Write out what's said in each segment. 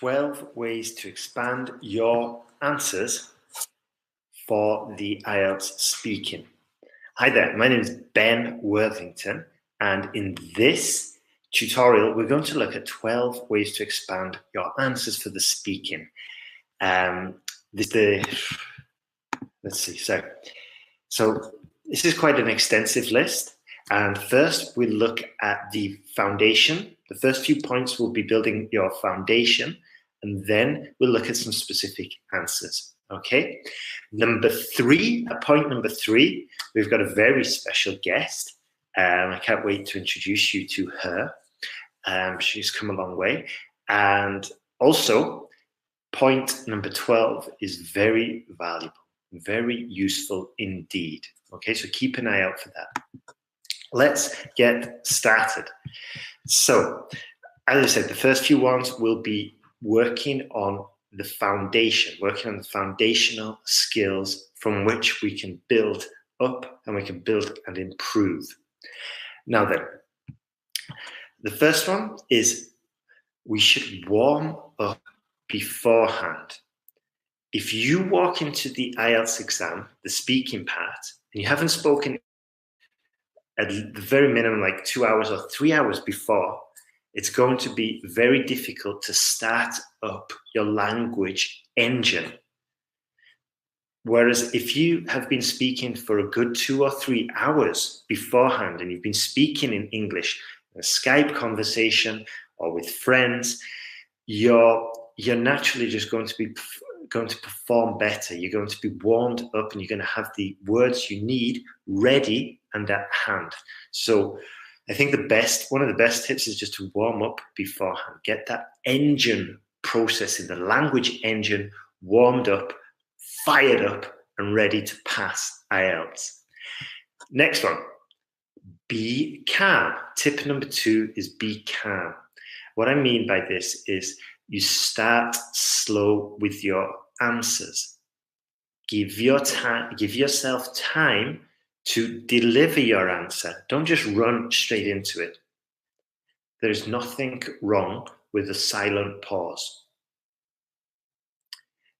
12 ways to expand your answers for the IELTS speaking. Hi there, my name is Ben Worthington, and in this tutorial, we're going to look at 12 ways to expand your answers for the speaking. Let's see, so this is quite an extensive list. And first, we'll look at the foundation. The first few points will be building your foundation, and then we'll look at some specific answers. Okay. Point number three, we've got a very special guest. I can't wait to introduce you to her. She's come a long way. And also, point number 12 is very valuable, very useful indeed. Okay, so keep an eye out for that. Let's get started. So, as I said, the first few ones will be working on the foundation, working on the foundational skills from which we can build up and we can build and improve. Now then, the first one is we should warm up beforehand. If you walk into the IELTS exam, the speaking part, and you haven't spoken at the very minimum like 2 hours or 3 hours before, it's going to be very difficult to start up your language engine. Whereas if you have been speaking for a good 2 or 3 hours beforehand and you've been speaking in English, in a Skype conversation or with friends, you're naturally just going to perform better. You're going to be warmed up and you're going to have the words you need ready and at hand. So I think one of the best tips is just to warm up beforehand. Get that engine processing, the language engine warmed up, fired up, and ready to pass IELTS. Next one, be calm. Tip number 2 is be calm. What I mean by this is you start slow with your answers. Give yourself time to deliver your answer. Don't just run straight into it. There's nothing wrong with a silent pause.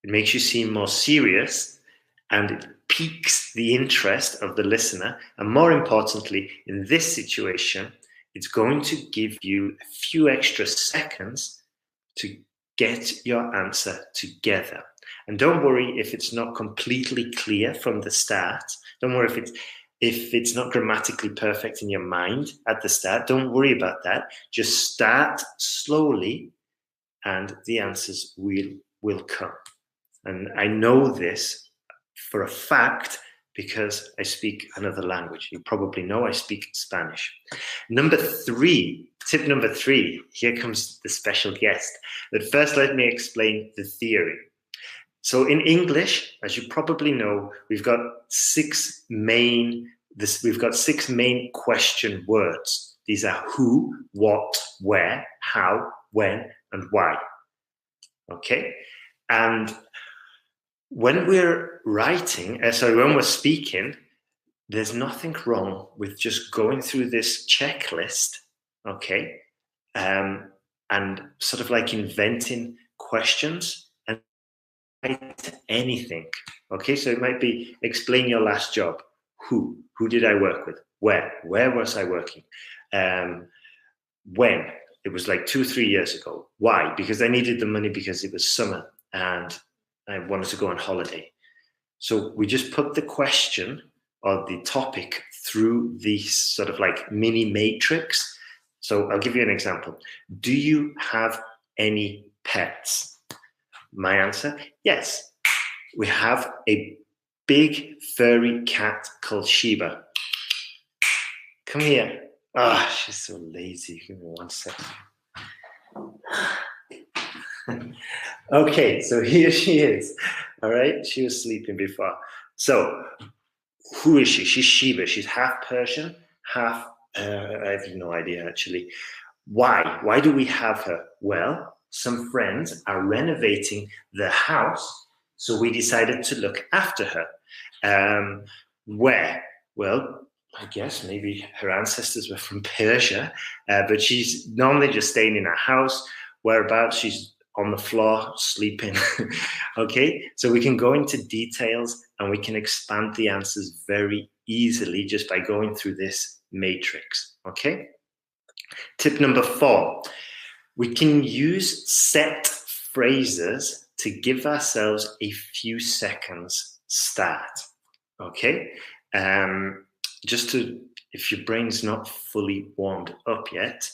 It makes you seem more serious and it piques the interest of the listener. And more importantly, in this situation, it's going to give you a few extra seconds to get your answer together. And don't worry if it's not completely clear from the start. Don't worry if it's not grammatically perfect in your mind at the start. Don't worry about that. Just start slowly and the answers will come. And I know this for a fact because I speak another language. You probably know I speak Spanish. Tip number 3, here comes the special guest. But first, let me explain the theory. So in English, as you probably know, we've got 6 main question words. These are who, what, where, how, when, and why. Okay? And when we're when we're speaking, there's nothing wrong with just going through this checklist, okay, and sort of like inventing questions and write anything, okay? So it might be explain your last job. Who did I work with? Where was I working? When? It was like 2-3 years ago. Why? Because I needed the money because it was summer and I wanted to go on holiday. So we just put the question or the topic through this sort of like mini matrix. So I'll give you an example. Do you have any pets? My answer, yes. We have a big furry cat called Sheba. Come here. She's so lazy. Give me 1 second. Okay, so here she is. All right, she was sleeping before. So, who is she? She's Sheba. She's half Persian, half. I have no idea actually. Why? Why do we have her? Well, some friends are renovating the house, so we decided to look after her. Where? Well, I guess maybe her ancestors were from Persia, but she's normally just staying in her house. Whereabouts? She's on the floor, sleeping. Okay, so we can go into details and we can expand the answers very easily just by going through this matrix. Okay, tip number 4, we can use set phrases to give ourselves a few seconds start. Okay, just to, if your brain's not fully warmed up yet,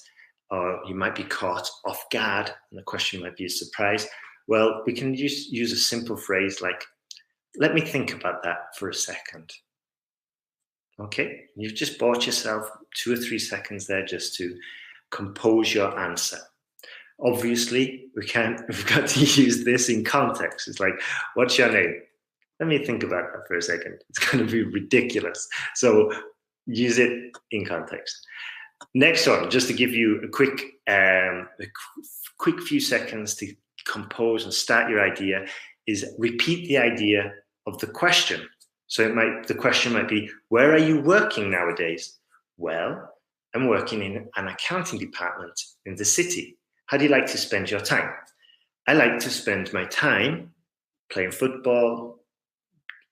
or you might be caught off guard and the question might be a surprise, well, we can use a simple phrase like, let me think about that for a second. Okay, you've just bought yourself 2 or 3 seconds there just to compose your answer. Obviously, we've got to use this in context. It's like, what's your name? Let me think about that for a second. It's going to be ridiculous. So use it in context. Next one, just to give you a quick few seconds to compose and start your idea, is repeat the idea of the question. So the question might be, where are you working nowadays? Well, I'm working in an accounting department in the city. How do you like to spend your time? I like to spend my time playing football,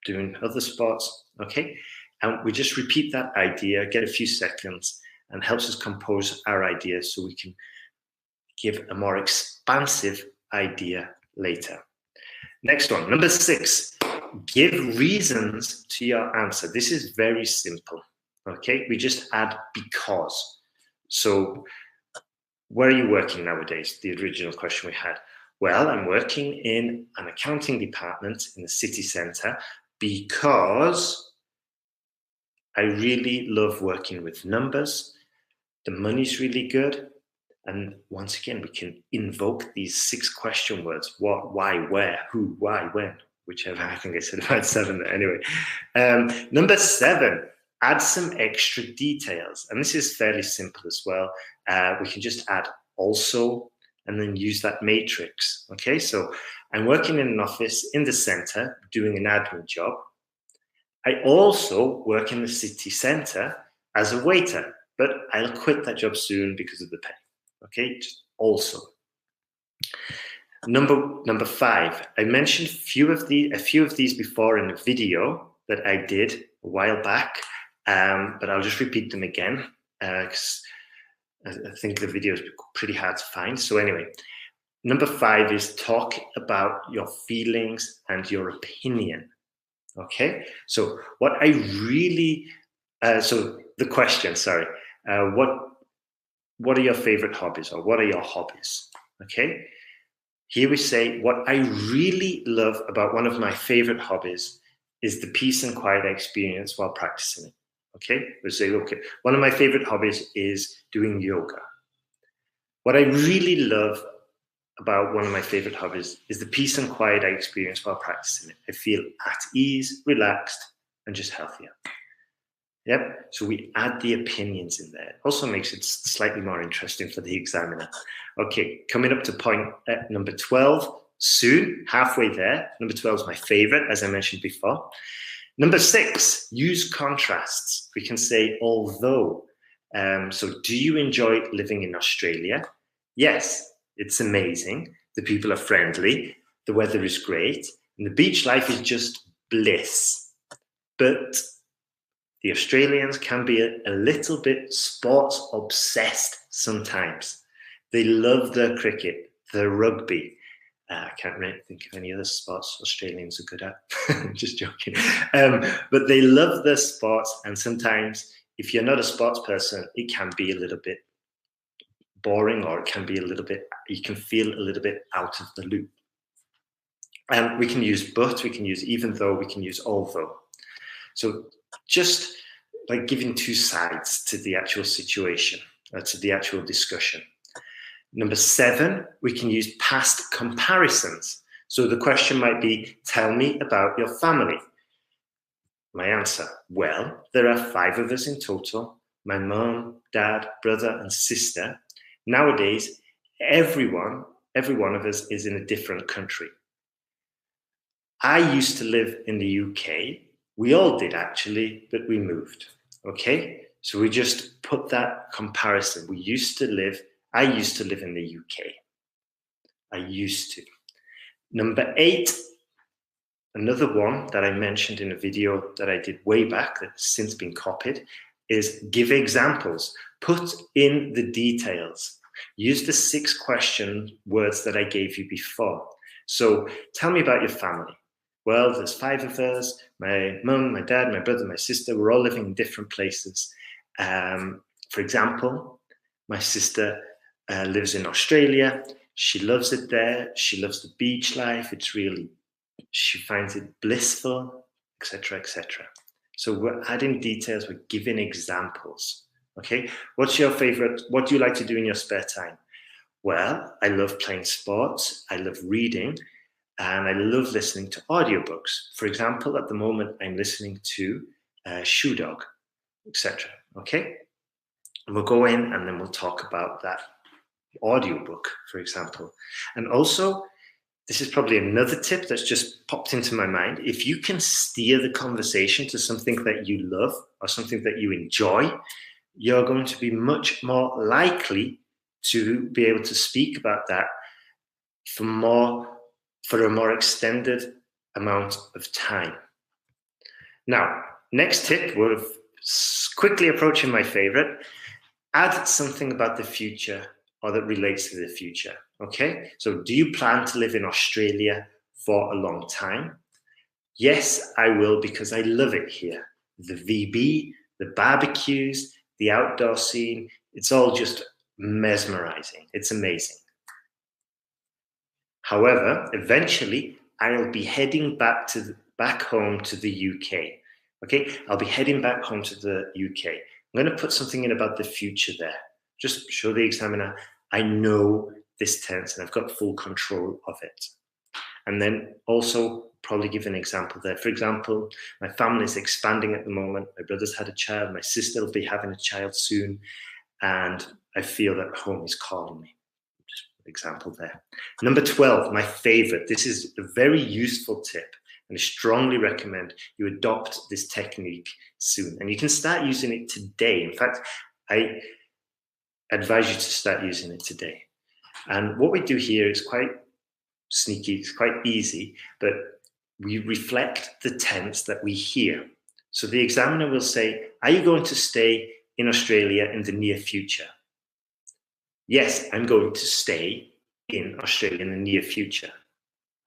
doing other sports, okay? And we just repeat that idea, get a few seconds, and helps us compose our ideas so we can give a more expansive idea later. Next one, number 6, give reasons to your answer. This is very simple, okay? We just add because. So, where are you working nowadays? The original question we had. Well, I'm working in an accounting department in the city centre because I really love working with numbers. The money's really good. And once again, we can invoke these 6 question words: what, why, where, who, why, when, whichever. I think I said about 7 there. Anyway, number 7, add some extra details. And this is fairly simple as well. We can just add also and then use that matrix. Okay, so I'm working in an office in the center doing an admin job. I also work in the city center as a waiter, but I'll quit that job soon because of the pay. Okay, just also. Number 5, I mentioned a few of these before in a video that I did a while back, but I'll just repeat them again because I think the video is pretty hard to find. So anyway, number 5 is talk about your feelings and your opinion. Okay, so what I really, so the question, sorry, what are your favorite hobbies, or what are your hobbies? Okay, here we say, what I really love about one of my favorite hobbies is the peace and quiet I experience while practicing it. Okay, we say, okay, one of my favorite hobbies is doing yoga. What I really love about one of my favorite hobbies is the peace and quiet I experience while practicing it. I feel at ease, relaxed, and just healthier. Yep, so we add the opinions in there. It also makes it slightly more interesting for the examiner. Okay, coming up to point number 12, soon, halfway there. Number 12 is my favorite, as I mentioned before. Number 6, use contrasts. We can say although. So do you enjoy living in Australia? Yes, it's amazing. The people are friendly. The weather is great. And the beach life is just bliss. But the Australians can be a little bit sports obsessed sometimes. They love their cricket, their rugby. I can't really think of any other sports Australians are good at. I'm just joking. But they love their sports, and sometimes if you're not a sports person, it can be a little bit boring, or it can be a little bit, you can feel a little bit out of the loop. And we can use but, we can use even though, we can use although. So just like giving 2 sides to the actual situation, to the actual discussion. Number 7, we can use past comparisons. So the question might be, tell me about your family. My answer, well, there are 5 of us in total. My mom, dad, brother, and sister. Nowadays, every one of us is in a different country. I used to live in the UK. We all did actually, but we moved. Okay, so we just put that comparison. I used to live in the UK. I used to. Number 8, another one that I mentioned in a video that I did way back that's since been copied, is give examples. Put in the details. Use the 6 question words that I gave you before. So tell me about your family. Well, there's 5 of us, my mum, my dad, my brother, my sister, we're all living in different places. For example, my sister lives in Australia. She loves it there. She loves the beach life. She finds it blissful, etc., etc. So we're adding details, we're giving examples. Okay, what's your favorite? What do you like to do in your spare time? Well, I love playing sports, I love reading, and I love listening to audiobooks. For example, at the moment, I'm listening to Shoe Dog, etc. Okay, and we'll go in and then we'll talk about that audiobook, for example. And also, this is probably another tip that's just popped into my mind. If you can steer the conversation to something that you love or something that you enjoy, you're going to be much more likely to be able to speak about that for a more extended amount of time. Now, next tip, we're quickly approaching my favorite. Add something about the future or that relates to the future. Okay, so do you plan to live in Australia for a long time? Yes, I will, because I love it here. The VB, the barbecues, the outdoor scene, it's all just mesmerizing. It's amazing. However, eventually I'll be heading back home to the UK. Okay, I'll be heading back home to the UK. I'm going to put something in about the future there. Just show the examiner I know this tense and I've got full control of it. And then also probably give an example there. For example, my family is expanding at the moment. My brother's had a child. My sister will be having a child soon. And I feel that home is calling me. Just an example there. Number 12, my favorite. This is a very useful tip. And I strongly recommend you adopt this technique soon. And you can start using it today. In fact, I advise you to start using it today. And what we do here is quite sneaky, it's quite easy, but we reflect the tense that we hear. So the examiner will say, are you going to stay in Australia in the near future? Yes, I'm going to stay in Australia in the near future.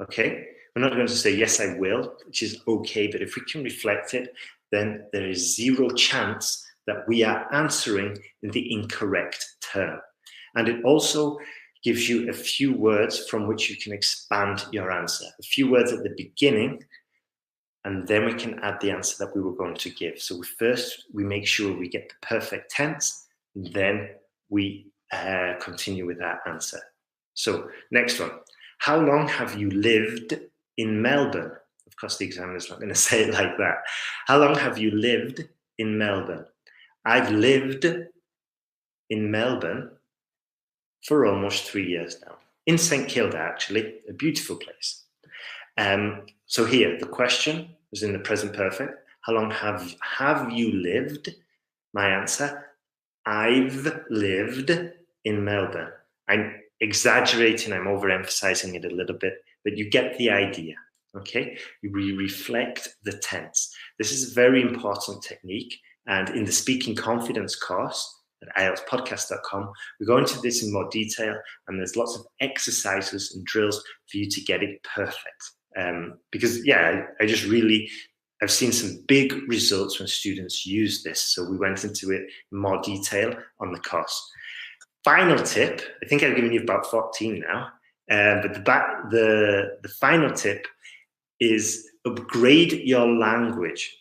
Okay? We're not going to say, yes, I will, which is okay, but if we can reflect it, then there is zero chance that we are answering in the incorrect term. And it also gives you a few words from which you can expand your answer. A few words at the beginning, and then we can add the answer that we were going to give. So first, we make sure we get the perfect tense, and then we continue with that answer. So next one. How long have you lived in Melbourne? Of course, the examiner's not going to say it like that. How long have you lived in Melbourne? I've lived in Melbourne for almost 3 years now. In St Kilda, actually, a beautiful place. So here, the question is in the present perfect. How long have you lived? My answer, I've lived in Melbourne. I'm exaggerating, I'm overemphasizing it a little bit, but you get the idea, okay? We reflect the tense. This is a very important technique, and in the Speaking Confidence course at IELTSPodcast.com, we go into this in more detail, and there's lots of exercises and drills for you to get it perfect. Because, yeah, I've seen some big results when students use this, so we went into it in more detail on the course. Final tip, I think I've given you about 14 now, but the final tip is upgrade your language.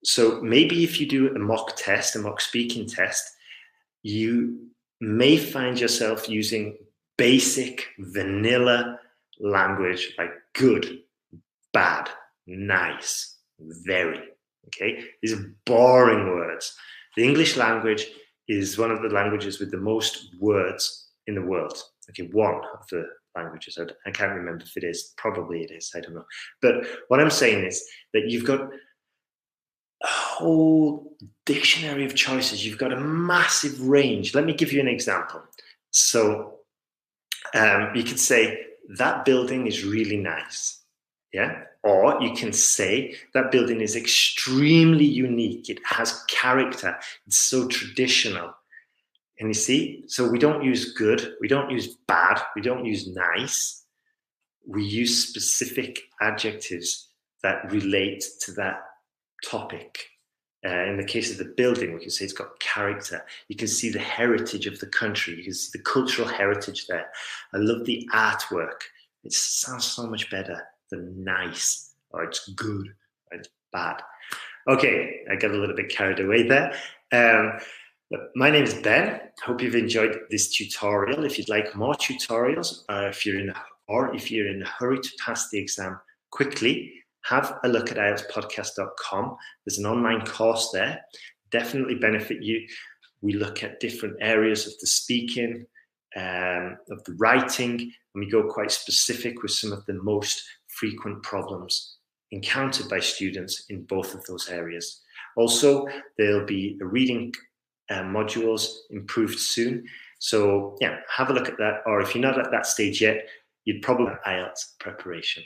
So maybe if you do a mock test, a mock speaking test, you may find yourself using basic vanilla language like good, bad, nice, very, okay? These are boring words. The English language is one of the languages with the most words in the world. Okay, one of the languages. I can't remember if it is. Probably it is. I don't know. But what I'm saying is that you've got a whole dictionary of choices. You've got a massive range. Let me give you an example. So You could say, that building is really nice. Yeah. Or you can say, that building is extremely unique. It has character. It's so traditional. And you see, so we don't use good, we don't use bad, we don't use nice. We use specific adjectives that relate to that topic. In the case of the building, we can say it's got character. You can see the heritage of the country. You can see the cultural heritage there. I love the artwork. It sounds so much better than nice, or it's good, or it's bad. Okay, I got a little bit carried away there. My name is Ben. Hope you've enjoyed this tutorial. If you'd like more tutorials, if you're in a hurry to pass the exam quickly, have a look at IELTSPodcast.com. There's an online course there. Definitely benefit you. We look at different areas of the speaking, of the writing, and we go quite specific with some of the most frequent problems encountered by students in both of those areas. Also, there'll be a reading modules improved soon. So yeah, have a look at that. Or if you're not at that stage yet, you'd probably have IELTS preparation.